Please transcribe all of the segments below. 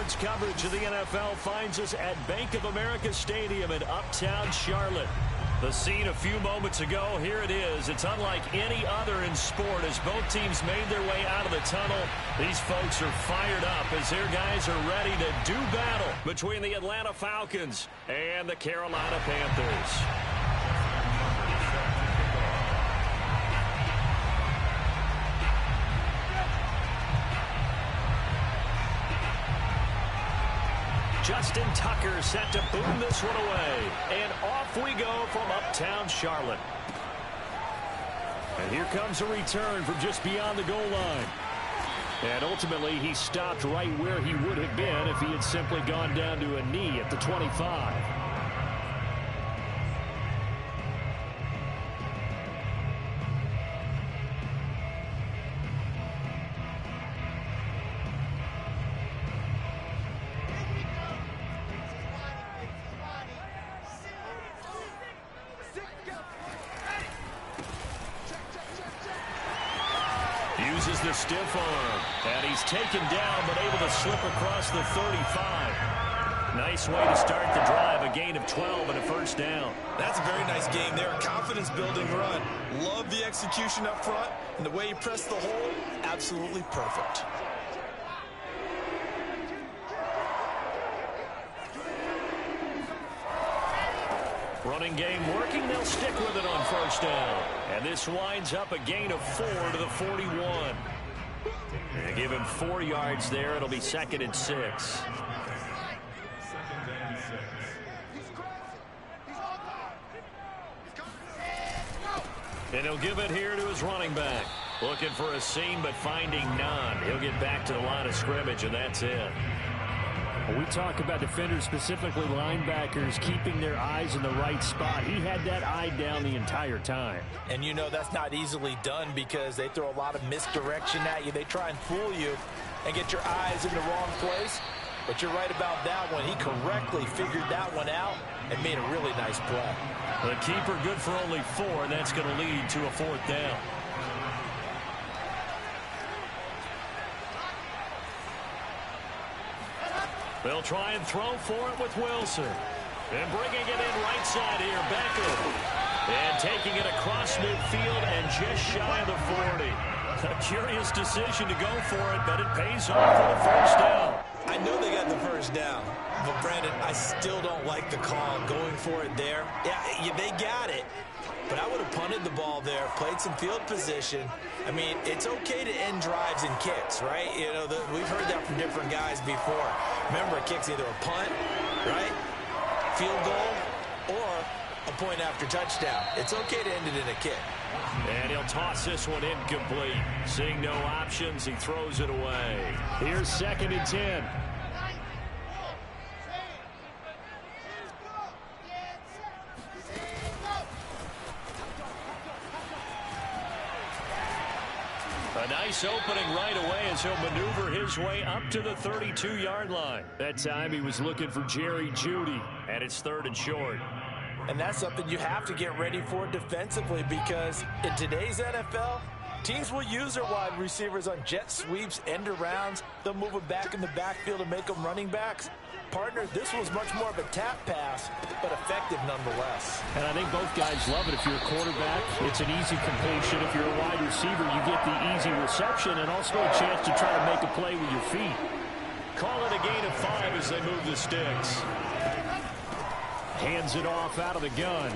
Falcons coverage of the NFL finds us at Bank of America Stadium in Uptown Charlotte. The scene a few moments ago, here it is. It's unlike any other in sport as both teams made their way out of the tunnel. These folks are fired up as their guys are ready to do battle between the Atlanta Falcons and the Carolina Panthers. Justin Tucker set to boom this one away. And off we go from Uptown Charlotte. And here comes a return from just beyond the goal line. And ultimately, he stopped right where he would have been if he had simply gone down to a knee at the 25. Uses the stiff arm, and he's taken down but able to slip across the 35. Nice way to start the drive, a gain of 12 and a first down. That's a very nice game there, a confidence-building run. Love the execution up front, and the way he pressed the hole, absolutely perfect. Running game working, they'll stick with it on first down. And this winds up a gain of 4 to the 41. And give him 4 yards there. It'll be 2nd and 6. And he'll give it here to his running back. Looking for a seam, but finding none. He'll get back to the line of scrimmage, and that's it. We talk about defenders, specifically linebackers, keeping their eyes in the right spot. He had that eye down the entire time. And you know that's not easily done because they throw a lot of misdirection at you. They try and fool you and get your eyes in the wrong place. But you're right about that one. He correctly figured that one out and made a really nice play. The keeper good for only 4, and that's going to lead to a 4th down. They'll try and throw for it with Wilson. And bringing it in right side here, Beckham. And taking it across midfield and just shy of the 40. A curious decision to go for it, but it pays off for the first down. I know they got the first down, but Brandon, I still don't like the call going for it there. Yeah, they got it. But I would have punted the ball there, played some field position. I mean, it's okay to end drives and kicks, right? You know, we've heard that from different guys before. Remember, a kick's either a punt, right, field goal, or a point after touchdown. It's okay to end it in a kick. And he'll toss this one incomplete. Seeing no options, he throws it away. Here's 2nd and 10. A nice opening right away as he'll maneuver his way up to the 32-yard line. That time he was looking for Jerry Jeudy, and it's 3rd and short. And that's something you have to get ready for defensively because in today's NFL, teams will use their wide receivers on jet sweeps, end arounds. They'll move them back in the backfield and make them running backs. Partner, this was much more of a tap pass, but effective nonetheless. And I think both guys love it. If you're a quarterback, it's an easy completion. If you're a wide receiver, you get the easy reception and also a chance to try to make a play with your feet. Call it a gain of 5 as they move the sticks. Hands it off out of the gun.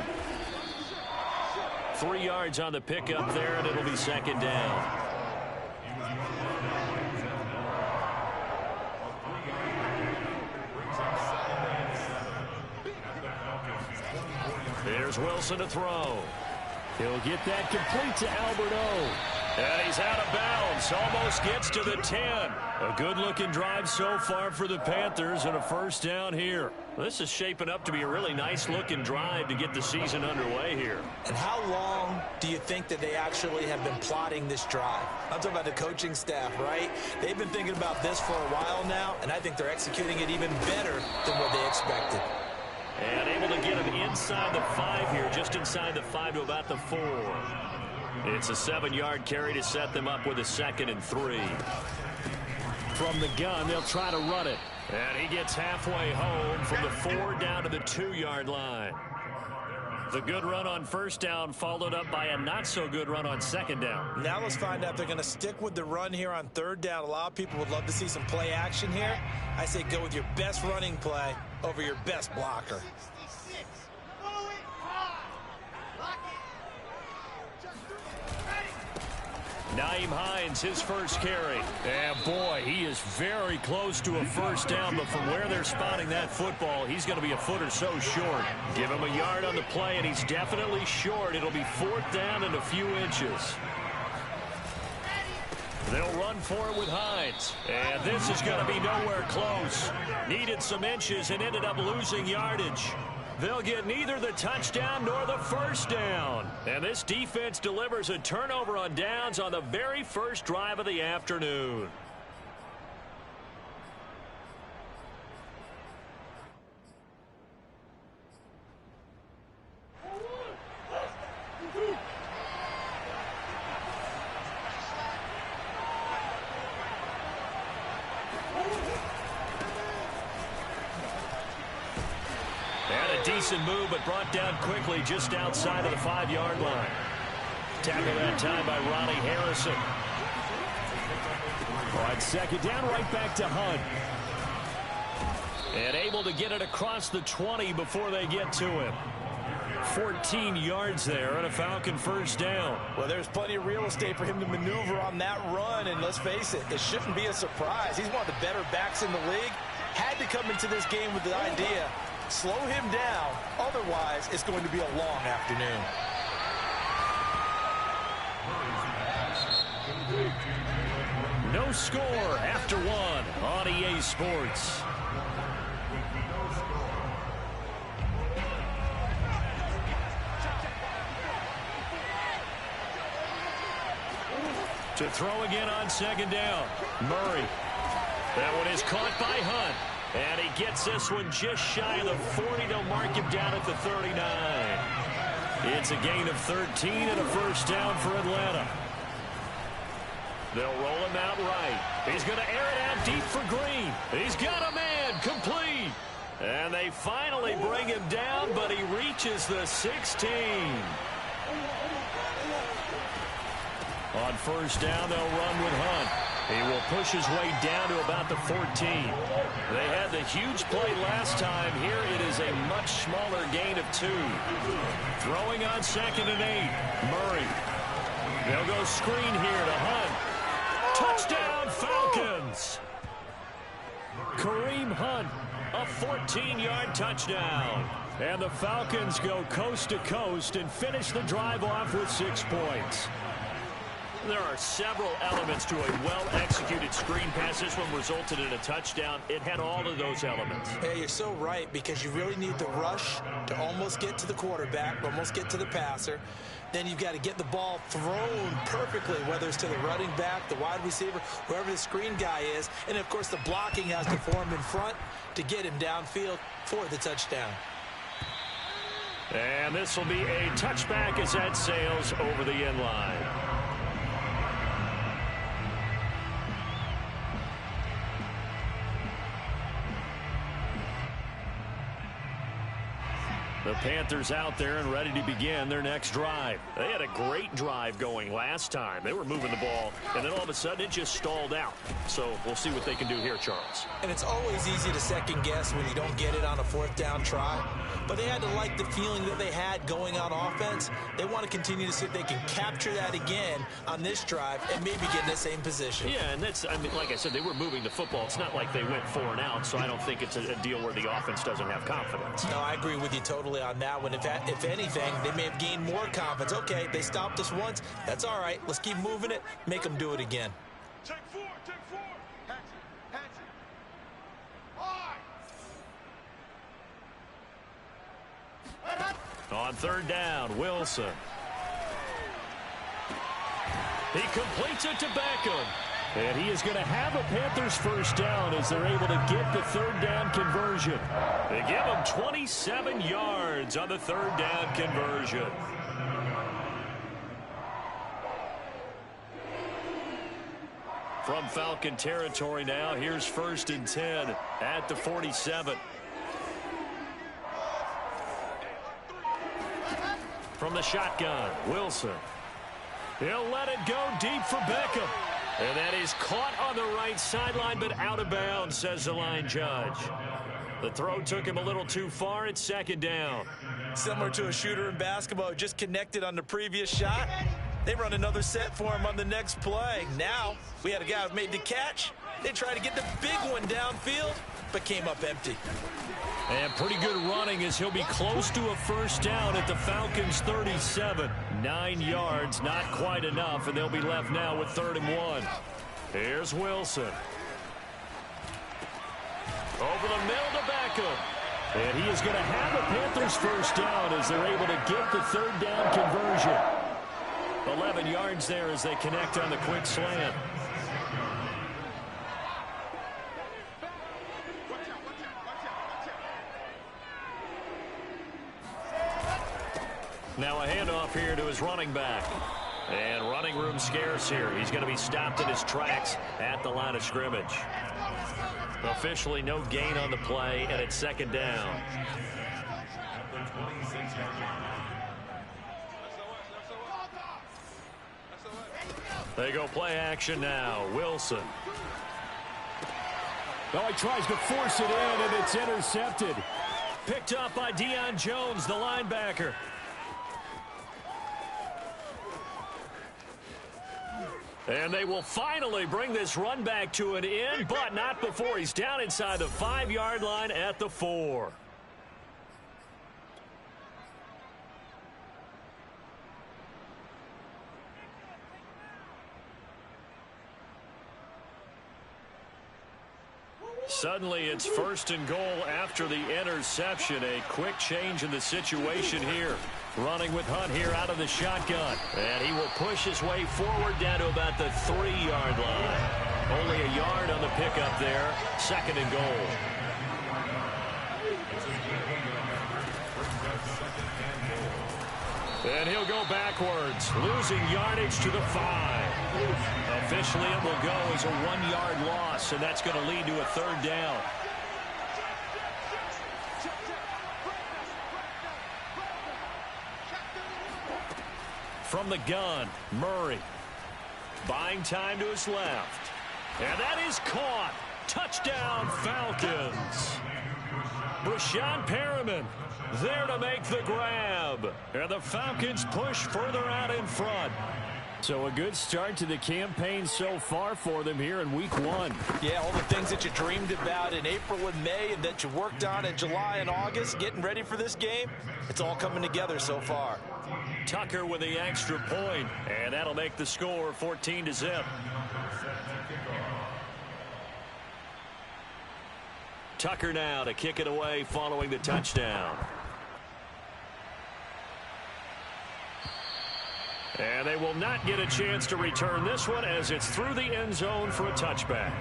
3 yards on the pickup there, and it'll be 2nd down. There's Wilson to throw. He'll get that complete to Albert O. And he's out of bounds. Almost gets to the 10. A good-looking drive so far for the Panthers and a first down here. This is shaping up to be a really nice-looking drive to get the season underway here. And how long do you think that they actually have been plotting this drive? I'm talking about the coaching staff, right? They've been thinking about this for a while now, and I think they're executing it even better than what they expected. And able to get him inside the 5 here, just inside the 5 to about the 4. It's a 7-yard carry to set them up with a 2nd and 3. From the gun, they'll try to run it. And he gets halfway home from the 4 down to the 2-yard line. The good run on first down followed up by a not-so-good run on second down. Now let's find out if they're going to stick with the run here on third down. A lot of people would love to see some play action here. I say go with your best running play over your best blocker. Nyheim Hines, his first carry. And boy, he is very close to a first down, but from where they're spotting that football, he's going to be a foot or so short. Give him a yard on the play, and he's definitely short. It'll be 4th down and a few inches. They'll run for it with Hines. And this is going to be nowhere close. Needed some inches and ended up losing yardage. They'll get neither the touchdown nor the first down. And this defense delivers a turnover on downs on the very first drive of the afternoon. Decent move, but brought down quickly just outside of the 5-yard line. Tackle that time by Ronnie Harrison. On second down, right back to Hunt. And able to get it across the 20 before they get to him. 14 yards there on a Falcon first down. Well, there's plenty of real estate for him to maneuver on that run, and let's face it, it shouldn't be a surprise. He's one of the better backs in the league. Had to come into this game with the idea, slow him down, otherwise it's going to be a long afternoon. No score after 1 on EA Sports. To throw again on second down. Murray. That one is caught by Hunt. And he gets this one just shy of the 40. They'll mark him down at the 39. It's a gain of 13 and a first down for Atlanta. They'll roll him out right. He's going to air it out deep for Green. He's got a man complete. And they finally bring him down, but he reaches the 16. On first down, they'll run with Hunt. He will push his way down to about the 14. They had the huge play last time. Here it is a much smaller gain of 2. Throwing on second and 8. Murray. They'll go screen here to Hunt. Touchdown, Falcons! Kareem Hunt, a 14-yard touchdown. And the Falcons go coast to coast and finish the drive off with 6 points. There are several elements to a well-executed screen pass. This one resulted in a touchdown. It had all of those elements. Yeah, you're so right, because you really need the rush to almost get to the quarterback, almost get to the passer. Then you've got to get the ball thrown perfectly, whether it's to the running back, the wide receiver, whoever the screen guy is. And, of course, the blocking has to form in front to get him downfield for the touchdown. And this will be a touchback as that sails over the end line. The Panthers out there and ready to begin their next drive. They had a great drive going last time. They were moving the ball, and then all of a sudden it just stalled out. So we'll see what they can do here, Charles. And it's always easy to second guess when you don't get it on a 4th down try. But they had to like the feeling that they had going on offense. They want to continue to see if they can capture that again on this drive and maybe get in the same position. Yeah, and that's, I mean, like I said, they were moving the football. It's not like they went 4 and out, so I don't think it's a deal where the offense doesn't have confidence. No, I agree with you totally on that one. If anything, they may have gained more confidence. Okay, they stopped us once. That's all right. Let's keep moving it. Make them do it again. Take 4. Hands it. On third down, Wilson. He completes it to Beckham. And he is going to have a Panthers first down as they're able to get the third down conversion. They give him 27 yards on the third down conversion. From Falcon territory now, here's 1st and 10 at the 47. From the shotgun, Wilson. He'll let it go deep for Beckham. And that is caught on the right sideline, but out of bounds, says the line judge. The throw took him a little too far. It's 2nd down. Similar to a shooter in basketball, just connected on the previous shot. They run another set for him on the next play. Now, we had a guy who made the catch. They tried to get the big one downfield, but came up empty. And pretty good running as he'll be close to a 1st down at the Falcons' 37. 9 yards, not quite enough, and they'll be left now with 3rd and 1. Here's Wilson. Over the middle to Beckham. And he is going to have a Panthers 1st down as they're able to get the 3rd down conversion. 11 yards there as they connect on the quick slant. Now a handoff here to his running back. And running room scarce here. He's going to be stopped in his tracks at the line of scrimmage. Officially no gain on the play, and it's 2nd down. They go play action now. Wilson. Oh, he tries to force it in, and it's intercepted. Picked up by Deion Jones, the linebacker. And they will finally bring this run back to an end, but not before he's down inside the 5-yard line at the 4. Suddenly it's 1st and goal after the interception. A quick change in the situation here. Running with Hunt here out of the shotgun. And he will push his way forward down to about the 3-yard line. Only a yard on the pickup there. 2nd and goal. And he'll go backwards, losing yardage to the 5. Officially, it will go as a 1-yard loss, and that's going to lead to a 3rd down. From the gun, Murray. Buying time to his left. And that is caught. Touchdown, Falcons. Brashad Perriman there to make the grab. And the Falcons push further out in front. So a good start to the campaign so far for them here in week 1. Yeah, all the things that you dreamed about in April and May and that you worked on in July and August, getting ready for this game, it's all coming together so far. Tucker with the extra point, and that'll make the score 14-0. Tucker now to kick it away following the touchdown. And they will not get a chance to return this one as it's through the end zone for a touchback.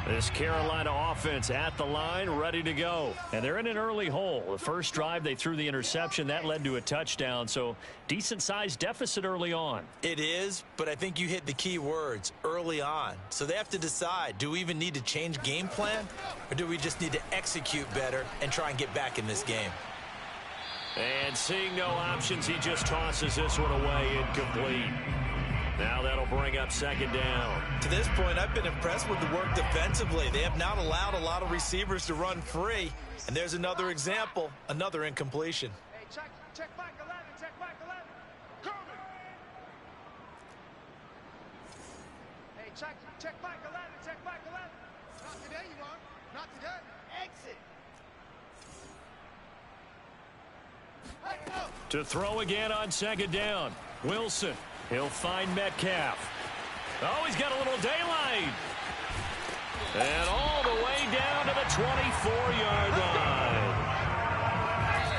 This Carolina offense at the line, ready to go. And they're in an early hole. The first drive, they threw the interception. That led to a touchdown, so decent-sized deficit early on. It is, but I think you hit the key words, early on. So they have to decide, do we even need to change game plan, or do we just need to execute better and try and get back in this game? And seeing no options, he just tosses this one away incomplete. Now that'll bring up 2nd down. To this point, I've been impressed with the work defensively. They have not allowed a lot of receivers to run free. And there's another example, another incompletion. Hey, check back 11, check back 11. Coming. Hey, check back 11, check back 11. Not today, you are. Not today. Exit. To throw again on 2nd down. Wilson. He'll find Metcalf. Oh, he's got a little daylight. And all the way down to the 24-yard line.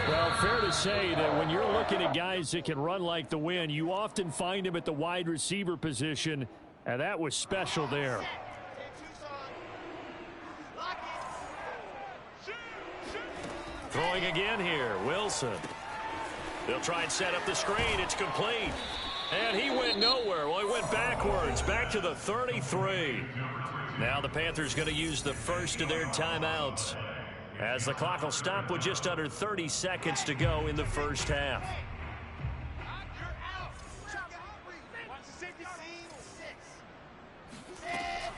Well, fair to say that when you're looking at guys that can run like the wind, you often find them at the wide receiver position, and that was special there. Throwing again here, Wilson. They'll try and set up the screen. It's complete. And he went nowhere. Well, he went backwards, back to the 33. Now the Panthers going to use the first of their timeouts, as the clock will stop with just under 30 seconds to go in the first half.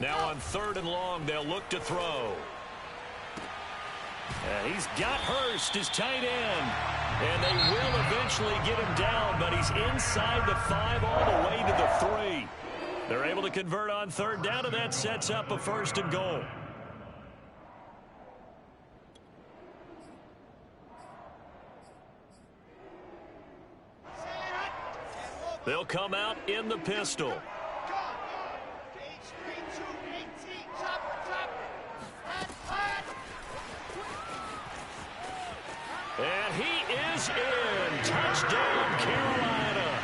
Now on 3rd and long, they'll look to throw. And he's got Hurst, his tight end. And they will eventually get him down, but he's inside the 5 all the way to the 3. They're able to convert on 3rd down, and that sets up a 1st and goal. They'll come out in the pistol. And he is in. Touchdown, Carolina.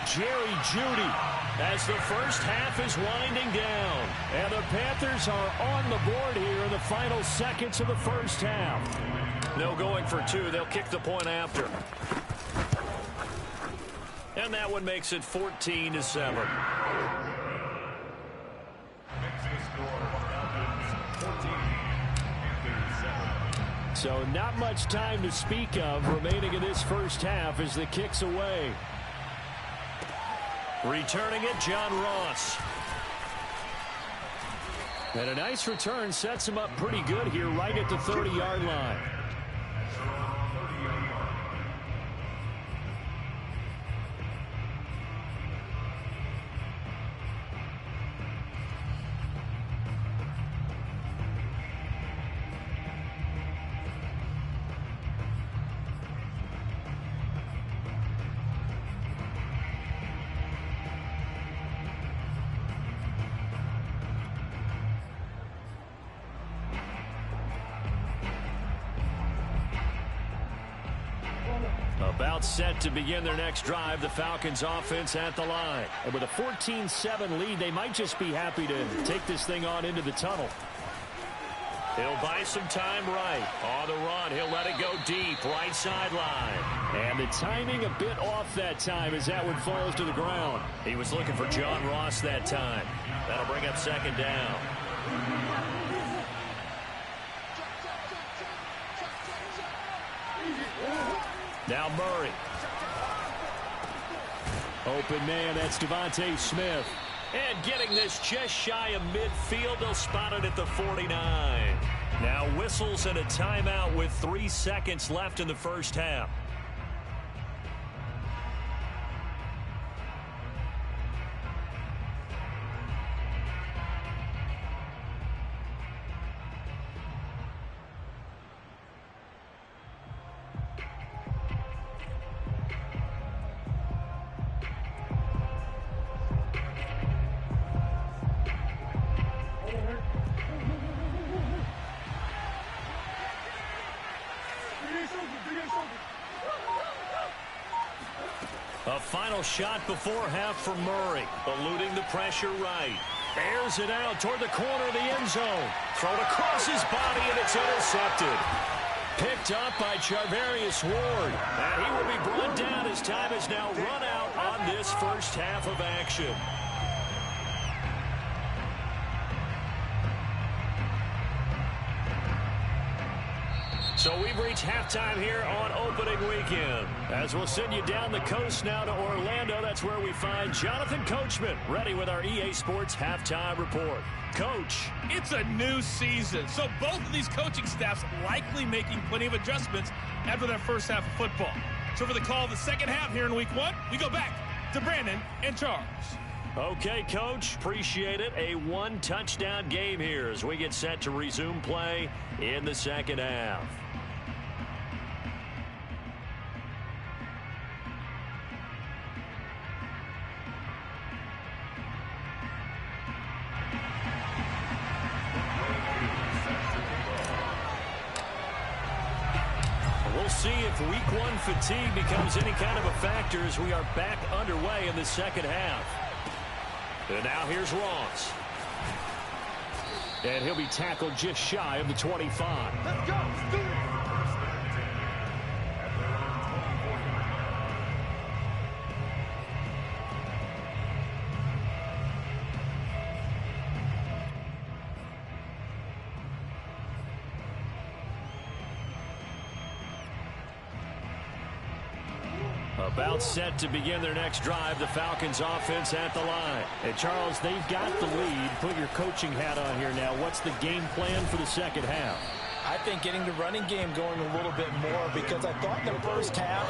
Jerry Jeudy, as the first half is winding down. And the Panthers are on the board here in the final seconds of the first half. No going for 2. They'll kick the point after. And that one makes it 14-7. So not much time to speak of remaining in this first half as the kick's away. Returning it, John Ross. And a nice return sets him up pretty good here right at the 30-yard line. About set to begin their next drive, the Falcons offense at the line. And with a 14-7 lead, they might just be happy to take this thing on into the tunnel. He'll buy some time right. On the run, he'll let it go deep, right sideline. And the timing a bit off that time as that one falls to the ground. He was looking for John Ross that time. That'll bring up 2nd down. Now Murray. Open man, that's Devontae Smith. And getting this just shy of midfield, they'll spot it at the 49. Now whistles and a timeout with 3 seconds left in the first half. A final shot before half for Murray, eluding the pressure right. Airs it out toward the corner of the end zone. Thrown across his body, and it's intercepted. Picked up by Charvarius Ward. And he will be brought down as time has now run out on this first half of action. So we've reached halftime here on opening weekend. As we'll send you down the coast now to Orlando, that's where we find Jonathan Coachman, ready with our EA Sports halftime report. Coach. It's a new season, so both of these coaching staffs likely making plenty of adjustments after that first half of football. So for the call of the second half here in week 1, we go back to Brandon and Charles. Okay, Coach, appreciate it. A 1-touchdown game here as we get set to resume play in the second half. We'll see if week 1 fatigue becomes any kind of a factor as we are back underway in the second half. And now here's Ross. And he'll be tackled just shy of the 25. Let's go. Let's do it. About set to begin their next drive, the Falcons offense at the line. And Charles, they've got the lead. Put your coaching hat on here now. What's the game plan for the second half? I think getting the running game going a little bit more, because I thought in the first half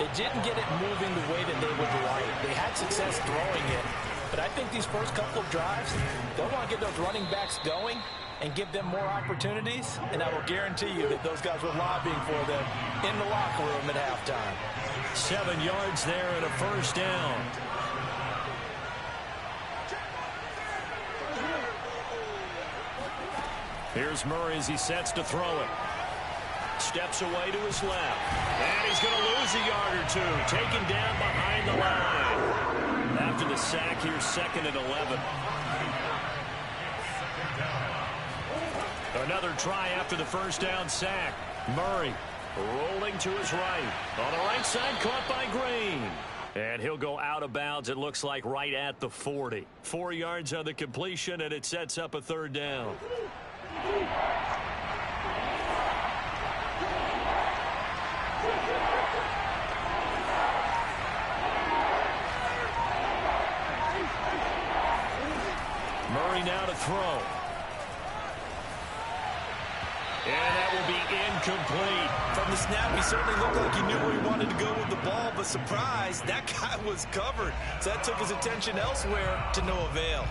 it didn't get it moving the way that they would like. They had success throwing it, but I think these first couple of drives, they'll want to get those running backs going and give them more opportunities, and I will guarantee you that those guys were lobbying for them in the locker room at halftime. 7 yards there and a first down. Here's Murray as he sets to throw it. Steps away to his left. And he's going to lose a yard or two. Taken down behind the line. After the sack, here's 2nd and 11. Another try after the first down sack. Murray rolling to his right. On the right side, caught by Green. And he'll go out of bounds, it looks like, right at the 40. 4 yards on the completion, and it sets up a 3rd down. Murray now to throw. And that will be incomplete. From the snap, he certainly looked like he knew where he wanted to go with the ball, but surprise, that guy was covered. So that took his attention elsewhere to no avail.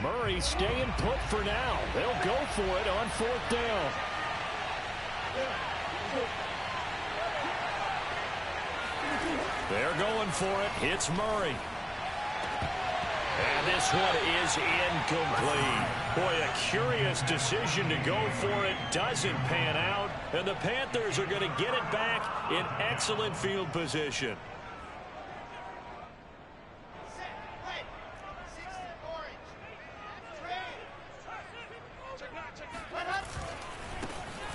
Murray staying put for now. They'll go for it on 4th down. They're going for it. It's Murray. And this one is incomplete. Boy, a curious decision to go for it. Doesn't pan out. And the Panthers are going to get it back in excellent field position.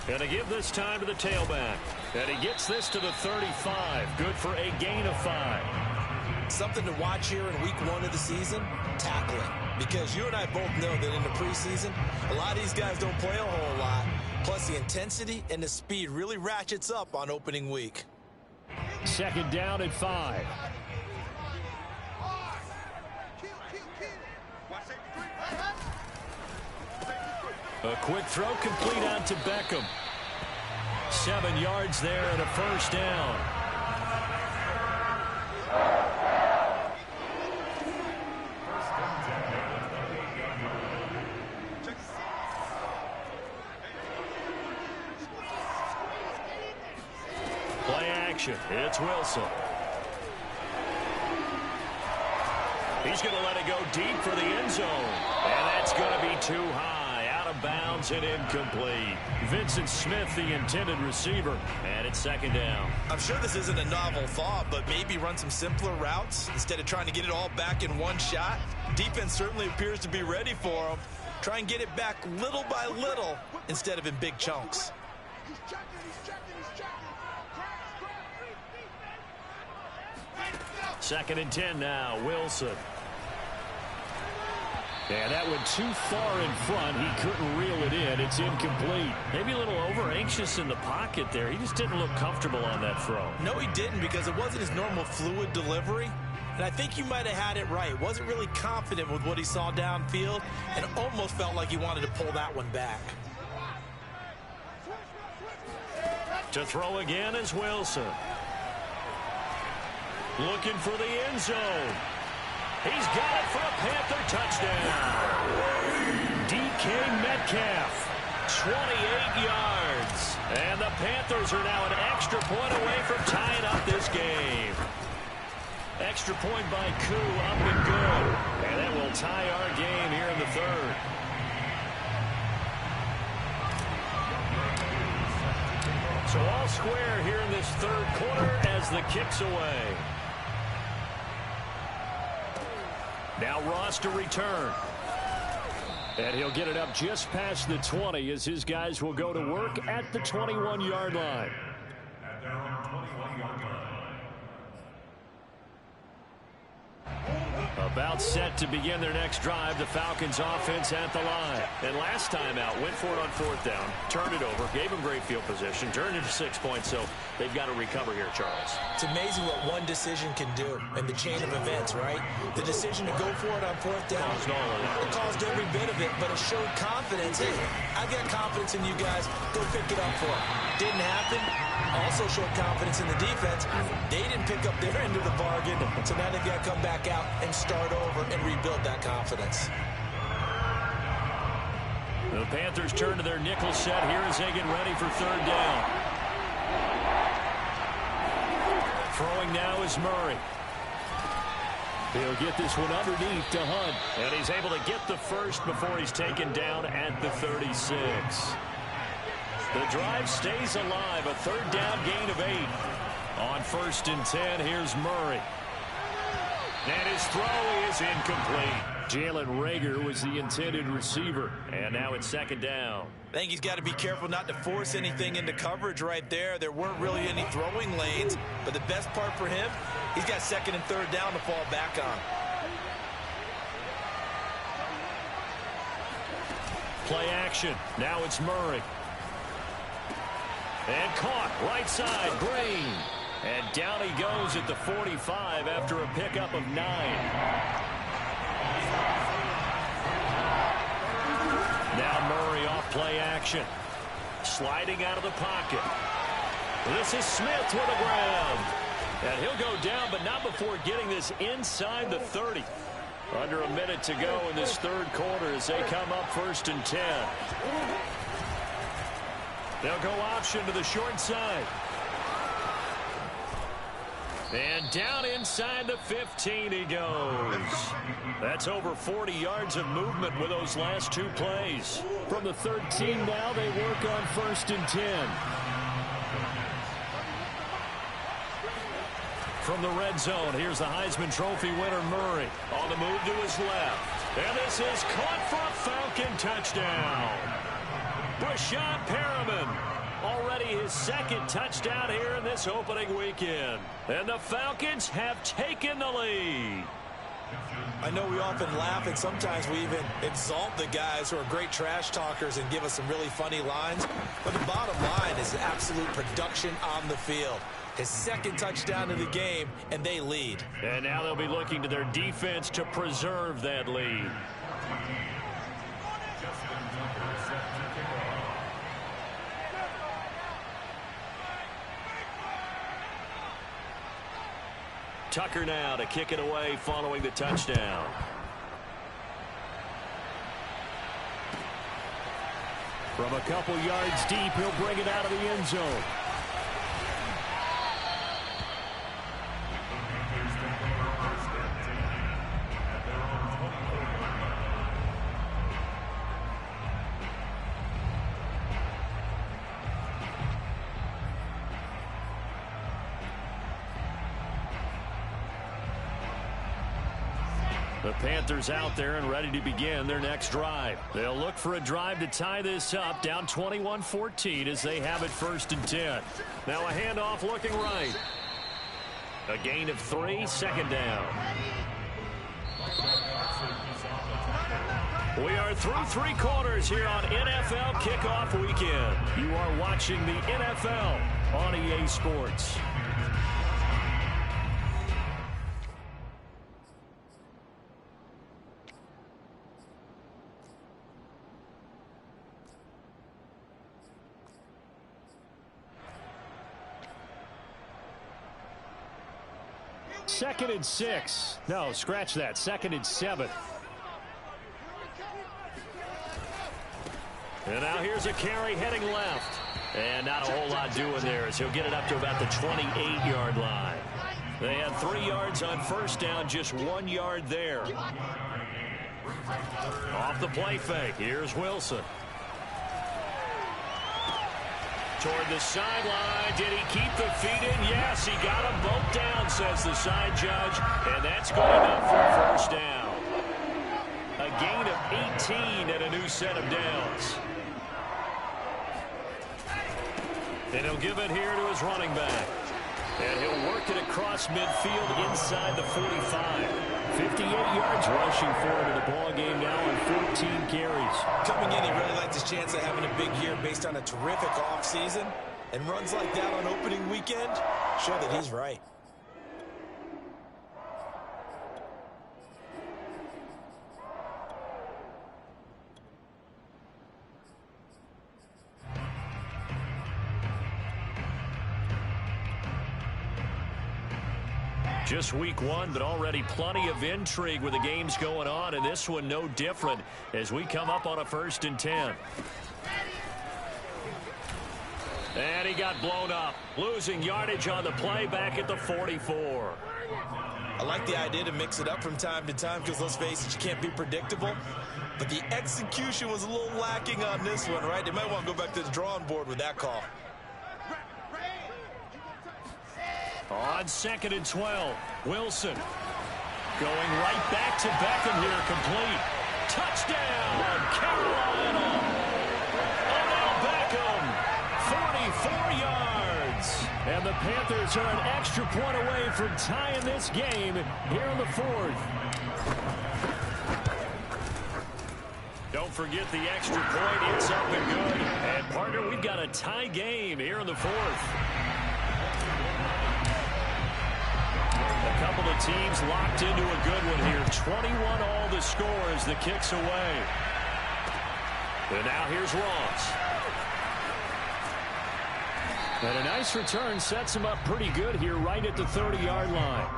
And to give this time to the tailback. And he gets this to the 35. Good for a gain of 5. Something to watch here in week 1 of the season, tackling. Because you and I both know that in the preseason, a lot of these guys don't play a whole lot. Plus the intensity and the speed really ratchets up on opening week. 2nd down and 5. A quick throw complete out to Beckham. 7 yards there and a first down. Play action. It's Wilson. He's going to let it go deep for the end zone. And that's going to be too high. Out of bounds and incomplete. Vincent Smith, the intended receiver. And it's 2nd down. I'm sure this isn't a novel thought, but maybe run some simpler routes instead of trying to get it all back in one shot. Defense certainly appears to be ready for him. Try and get it back little by little instead of in big chunks. 2nd and 10 now. Wilson. And that went too far in front. He couldn't reel it in. It's incomplete. Maybe a little over-anxious in the pocket there. He just didn't look comfortable on that throw. No, he didn't, because it wasn't his normal fluid delivery. And I think you might have had it right. Wasn't really confident with what he saw downfield and almost felt like he wanted to pull that one back. To throw again is Wilson. Looking for the end zone. He's got it for a Panther touchdown. DK Metcalf, 28 yards. And the Panthers are now an extra point away from tying up this game. Extra point by Koo, up and good. And that will tie our game here in the 3rd. So all square here in this 3rd quarter as the kick's away. Now Ross to return. And he'll get it up just past the 20 as his guys will go to work at the 21-yard line. About set to begin their next drive. The Falcons offense at the line. And last time out, went for it on 4th down, turned it over, gave them great field position, turned it to 6 points, so they've got to recover here, Charles. It's amazing what one decision can do in the chain of events, right? The decision to go for it on 4th down, it caused every bit of it, but it showed confidence. Hey, I've got confidence in you guys. Go pick it up for it. Didn't happen. Also showed confidence in the defense. They didn't pick up their end of the bargain, so now they've got to come back out and start over and rebuild that confidence. The Panthers turn to their nickel set here as they get ready for 3rd down. Throwing now is Murray. He'll get this one underneath to Hunt. And he's able to get the first before he's taken down at the 36. The drive stays alive. A 3rd down gain of 8. On 1st and 10, here's Murray. And his throw is incomplete. Jalen Reagor was the intended receiver. And now it's 2nd down. I think he's got to be careful not to force anything into coverage right there. There weren't really any throwing lanes. But the best part for him, he's got 2nd and 3rd down to fall back on. Play action. Now it's Murray. And caught right side, Green. And down he goes at the 45 after a pickup of 9. Now Murray off play action. Sliding out of the pocket. This is Smith with the ground. And he'll go down, but not before getting this inside the 30. Under a minute to go in this 3rd quarter as they come up 1st and 10. They'll go option to the short side. And down inside the 15 he goes. That's over 40 yards of movement with those last 2 plays. From the 13 now, they work on 1st and 10. From the red zone, here's the Heisman Trophy winner Murray. On the move to his left. And this is caught for a Falcon touchdown. Brashad Perriman, already his 2nd touchdown here in this opening weekend. And the Falcons have taken the lead. I know we often laugh and sometimes we even exalt the guys who are great trash talkers and give us some really funny lines. But the bottom line is absolute production on the field. His 2nd touchdown of the game, and they lead. And now they'll be looking to their defense to preserve that lead. Tucker now to kick it away following the touchdown. From a couple yards deep, he'll bring it out of the end zone. The Panthers out there and ready to begin their next drive. They'll look for a drive to tie this up, down 21-14 as they have it 1st and 10. Now a handoff looking right. A gain of 3, 2nd down. We are through 3 quarters here on NFL Kickoff Weekend. You are watching the NFL on EA Sports. Second and 6. No, scratch that. 2nd and 7. And now here's a carry heading left. And not a whole lot doing there as he'll get it up to about the 28-yard line. They had 3 yards on 1st down, just 1 yard there. Off the play fake, here's Wilson. Toward the sideline. Did he keep the feet in? Yes, he got them both down, says the side judge. And that's good enough for a 1st down. A gain of 18 and a new set of downs. And he'll give it here to his running back. And he'll work it across midfield inside the 45. 58 yards rushing for him in the ball game now on 14 carries. Coming in, he really liked his chance of having a big year based on a terrific offseason. And runs like that on opening weekend show that he's right. Just week one, but already plenty of intrigue with the games going on, and this one no different as we come up on a 1st and 10. And he got blown up, losing yardage on the play back at the 44. I like the idea to mix it up from time to time because, let's face it, you can't be predictable. But the execution was a little lacking on this one, right? They might want to go back to the drawing board with that call. On 2nd and 12, Wilson going right back to Beckham here, complete. Touchdown, Carolina. Odell Beckham, 44 yards. And the Panthers are an extra point away from tying this game here in the 4th. Don't forget the extra point. It's up and good. And, partner, we've got a tie game here in the 4th. A couple of teams locked into a good one here. 21 all the score as the kick's away. And now here's Ross. And a nice return sets him up pretty good here right at the 30-yard line.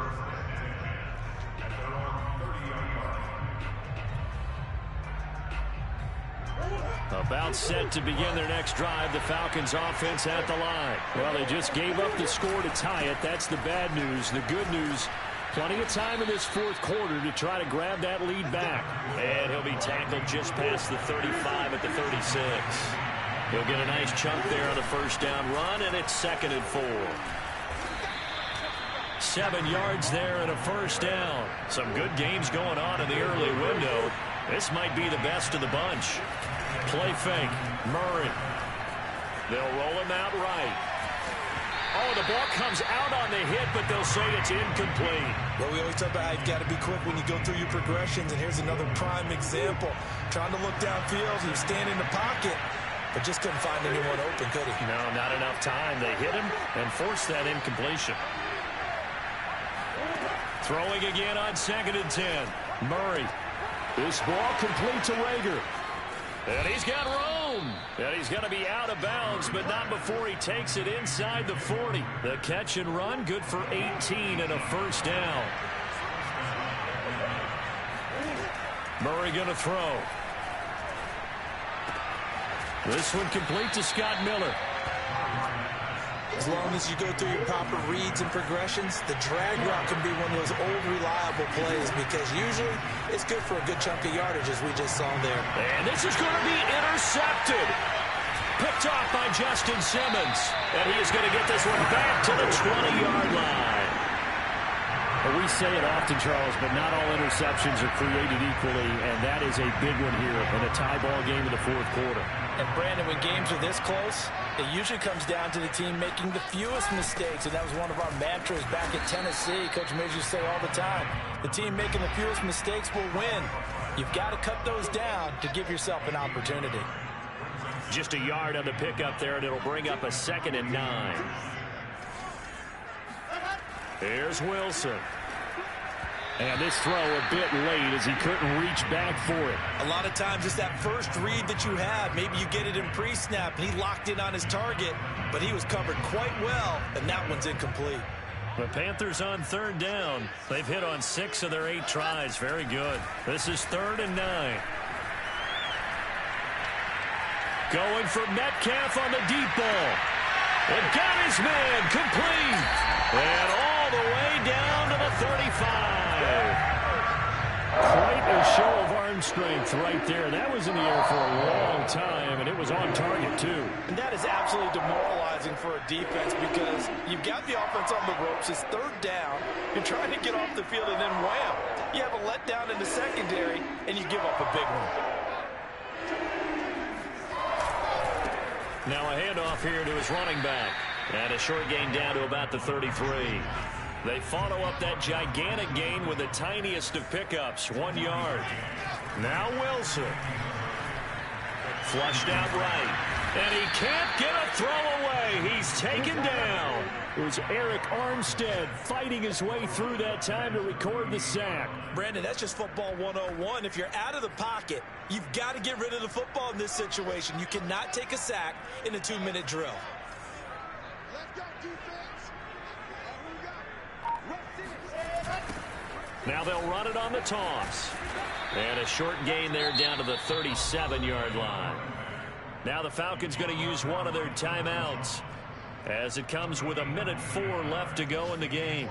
About set to begin their next drive. The Falcons offense at the line. Well, they just gave up the score to tie it. That's the bad news. The good news, plenty of time in this 4th quarter to try to grab that lead back. And he'll be tackled just past the 35 at the 36. He'll get a nice chunk there on the 1st down run, and it's 2nd and 4. 7 yards there and a 1st down. Some good games going on in the early window. This might be the best of the bunch. Play fake. Murray. They'll roll him out right. Oh, the ball comes out on the hit, but they'll say it's incomplete. Well, we always talk about how you've got to be quick when you go through your progressions, and here's another prime example. Trying to look downfield, he was standing in the pocket, but just couldn't find anyone open, could he? No, not enough time. They hit him and forced that incompletion. Throwing again on 2nd and 10. Murray. This ball complete to Rager. And he's got room. And he's going to be out of bounds, but not before he takes it inside the 40. The catch and run, good for 18 and a 1st down. Murray going to throw. This one complete to Scott Miller. As long as you go through your proper reads and progressions, the drag route can be one of those old reliable plays because usually it's good for a good chunk of yardage as we just saw there. And this is going to be intercepted. Picked off by Justin Simmons. And he is going to get this one back to the 20-yard line. Well, we say it often, Charles, but not all interceptions are created equally, and that is a big one here in a tie ball game in the 4th quarter. And, Brandon, when games are this close, it usually comes down to the team making the fewest mistakes, and that was one of our mantras back at Tennessee. Coach Mays used to say all the time, the team making the fewest mistakes will win. You've got to cut those down to give yourself an opportunity. Just a yard on the pickup there, and it'll bring up a 2nd and 9. Here's Wilson. And this throw a bit late as he couldn't reach back for it. A lot of times it's that first read that you have. Maybe you get it in pre-snap, and he locked in on his target, but he was covered quite well, and that one's incomplete. The Panthers on 3rd down. They've hit on 6 of their 8 tries. Very good. This is 3rd and 9. Going for Metcalf on the deep ball. And got his man complete. And all the way down to the 35. Quite a show of arm strength right there. That was in the air for a long time, and it was on target, too. And that is absolutely demoralizing for a defense because you've got the offense on the ropes. It's 3rd down. You're trying to get off the field, and then wham, you have a letdown in the secondary, and you give up a big one. Now a handoff here to his running back. And a short gain down to about the 33. They follow up that gigantic gain with the tiniest of pickups, 1 yard. Now Wilson. Flushed out right. And he can't get a throw away. He's taken down. It was Eric Armstead fighting his way through that time to record the sack. Brandon, that's just football 101. If you're out of the pocket, you've got to get rid of the football in this situation. You cannot take a sack in a 2-minute drill. Let's go, defense. Now they'll run it on the toss. And a short gain there down to the 37-yard line. Now the Falcons going to use one of their timeouts as it comes with 1:04 left to go in the game.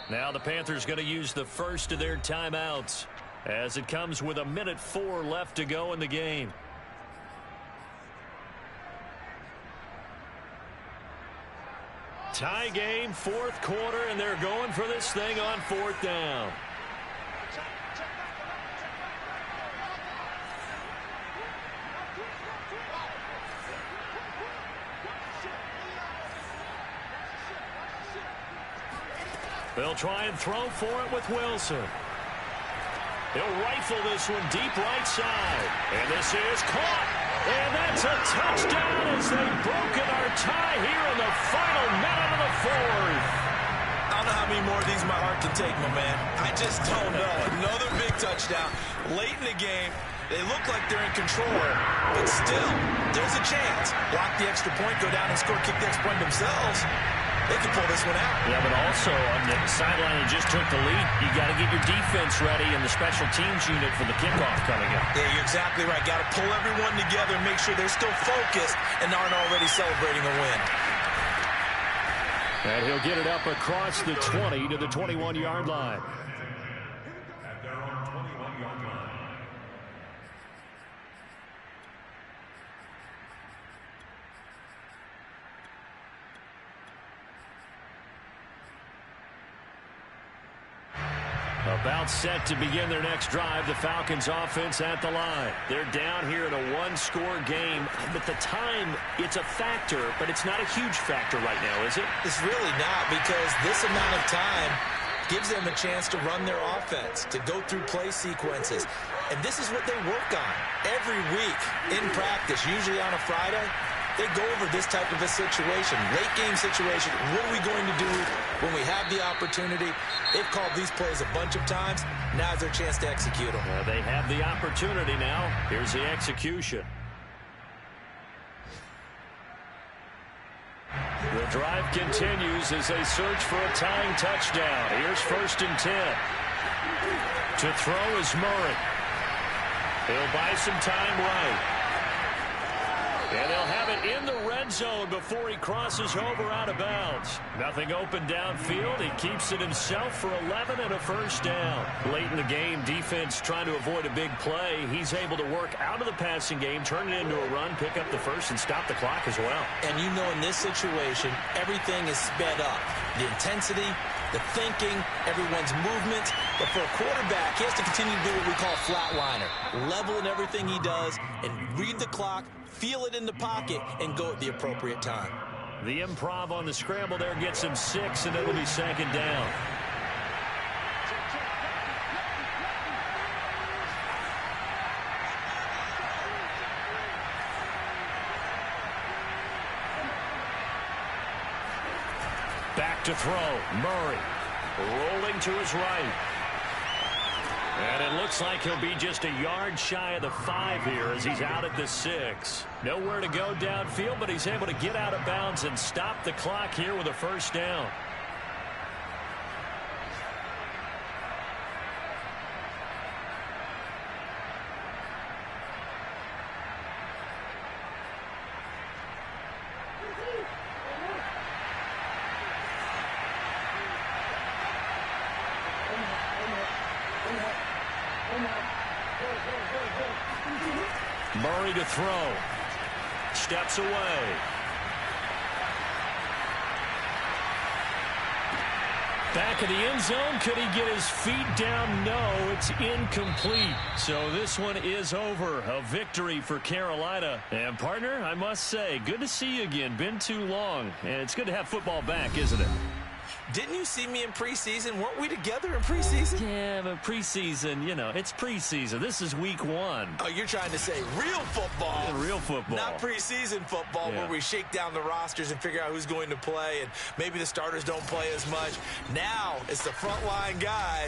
Now the Panthers going to use the first of their timeouts as it comes with 1:04 left to go in the game. Tie game, 4th quarter, and they're going for this thing on 4th down. They'll try and throw for it with Wilson. He'll rifle this one deep right side. And this is caught. And that's a touchdown as they've broken our tie here in the final minute of the 4th. I don't know how many more of these my heart can take, my man. I just don't know. Another big touchdown late in the game. They look like they're in control, but still, there's a chance. Block the extra point, go down and score, kick the extra point themselves. They can pull this one out. Yeah, but also on the sideline that just took the lead, you got to get your defense ready and the special teams unit for the kickoff coming up. Yeah, you're exactly right. Got to pull everyone together and make sure they're still focused and aren't already celebrating a win. And he'll get it up across the 20 to the 21-yard line. About set to begin their next drive. The Falcons offense at the line. They're down here in a 1-score game. But the time, it's a factor, but it's not a huge factor right now, is it? It's really not, because this amount of time gives them a chance to run their offense, to go through play sequences. And this is what they work on every week in practice, usually on a Friday. They go over this type of a situation, late game situation. What are we going to do when we have the opportunity? They've called these plays a bunch of times. Now's their chance to execute them. They have the opportunity now. Here's the execution. The drive continues as they search for a tying touchdown. Here's 1st and 10. To throw is Murray. He'll buy some time right. And they'll have it in the red zone before he crosses over out of bounds. Nothing open downfield. He keeps it himself for 11 and a 1st down. Late in the game, defense trying to avoid a big play. He's able to work out of the passing game, turn it into a run, pick up the first, and stop the clock as well. And you know, in this situation, everything is sped up. The intensity, the thinking, everyone's movement. But for a quarterback, he has to continue to do what we call flatliner. Level in everything he does and read the clock, feel it in the pocket, and go at the appropriate time. The improv on the scramble there gets him 6, and it'll be 2nd down. Back to throw. Murray rolling to his right. And it looks like he'll be just a yard shy of the 5 here as he's out at the 6. Nowhere to go downfield, but he's able to get out of bounds and stop the clock here with a 1st down. Murray to throw. Steps away. Back in the end zone. Could he get his feet down? No, it's incomplete. So this one is over. A victory for Carolina. And, partner, I must say, good to see you again. Been too long. And it's good to have football back, isn't it? Didn't you see me in preseason? Weren't we together in preseason? Yeah, but preseason, it's preseason. This is week 1. Oh, you're trying to say real football. Yeah, real football. Not preseason football where we shake down the rosters and figure out who's going to play, and maybe the starters don't play as much. Now it's the frontline guys